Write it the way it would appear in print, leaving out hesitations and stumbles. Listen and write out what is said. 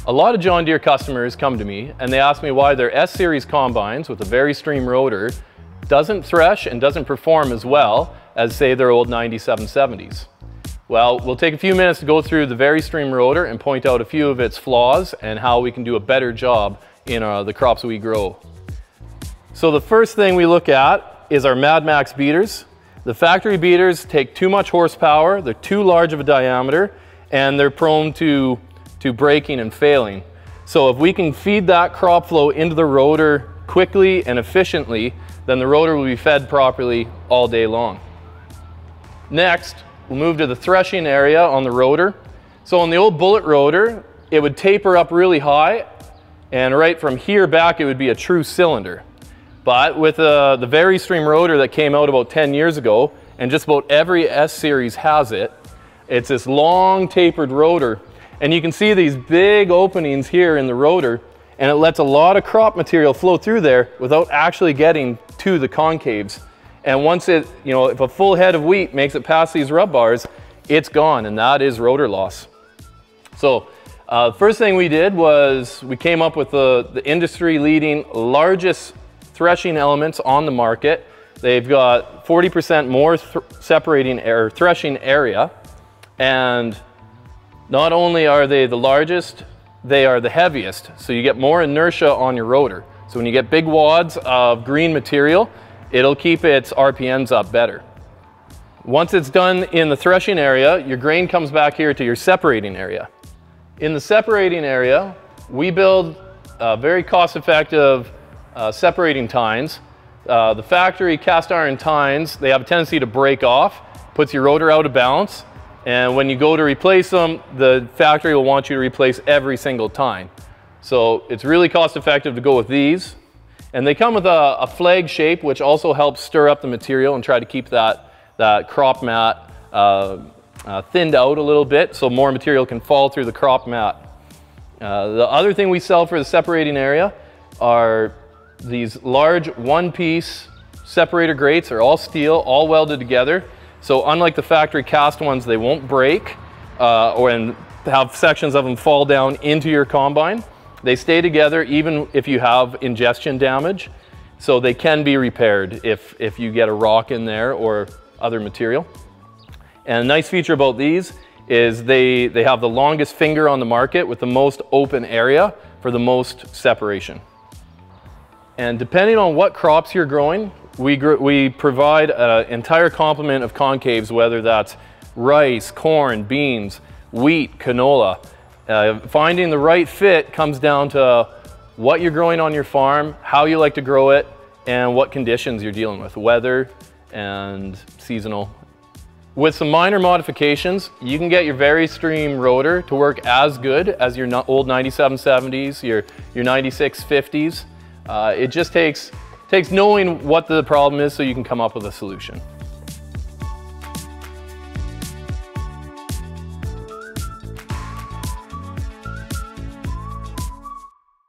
A lot of John Deere customers come to me and they ask me why their S-Series combines with a Vari-Stream rotor doesn't thresh and doesn't perform as well as, say, their old 9770s. Well, we'll take a few minutes to go through the Vari-Stream rotor and point out a few of its flaws and how we can do a better job in the crops we grow. So the first thing we look at is our Mad Max beaters. The factory beaters take too much horsepower, they're too large of a diameter, and they're prone to breaking and failing. So if we can feed that crop flow into the rotor quickly and efficiently, then the rotor will be fed properly all day long. Next, we'll move to the threshing area on the rotor. So on the old bullet rotor, it would taper up really high, and right from here back it would be a true cylinder. But with the Vari-Stream rotor that came out about 10 years ago, and just about every S-Series has it, it's this long tapered rotor. And you can see these big openings here in the rotor, and it lets a lot of crop material flow through there without actually getting to the concaves. And once it, if a full head of wheat makes it past these rub bars, it's gone, and that is rotor loss. So the first thing we did was we came up with the industry-leading largest threshing elements on the market. They've got 40% more threshing area, and not only are they the largest, they are the heaviest, so you get more inertia on your rotor. So when you get big wads of green material, it'll keep its RPMs up better. Once it's done in the threshing area, your grain comes back here to your separating area. In the separating area, we build very cost-effective separating tines. The factory cast iron tines, they have a tendency to break off, puts your rotor out of balance, and when you go to replace them, the factory will want you to replace every single tine. So it's really cost effective to go with these. And they come with a flag shape, which also helps stir up the material and try to keep that crop mat thinned out a little bit so more material can fall through the crop mat. The other thing we sell for the separating area are these large one-piece separator grates. They're all steel, all welded together. So unlike the factory cast ones, they won't break or have sections of them fall down into your combine. They stay together even if you have ingestion damage. So they can be repaired if you get a rock in there or other material. And a nice feature about these is they have the longest finger on the market with the most open area for the most separation. And depending on what crops you're growing, we provide an entire complement of concaves, whether that's rice, corn, beans, wheat, canola. Finding the right fit comes down to what you're growing on your farm, how you like to grow it, and what conditions you're dealing with, weather and seasonal. With some minor modifications, you can get your Vari-Stream rotor to work as good as your old 9770s, your 9650s. It just takes knowing what the problem is so you can come up with a solution.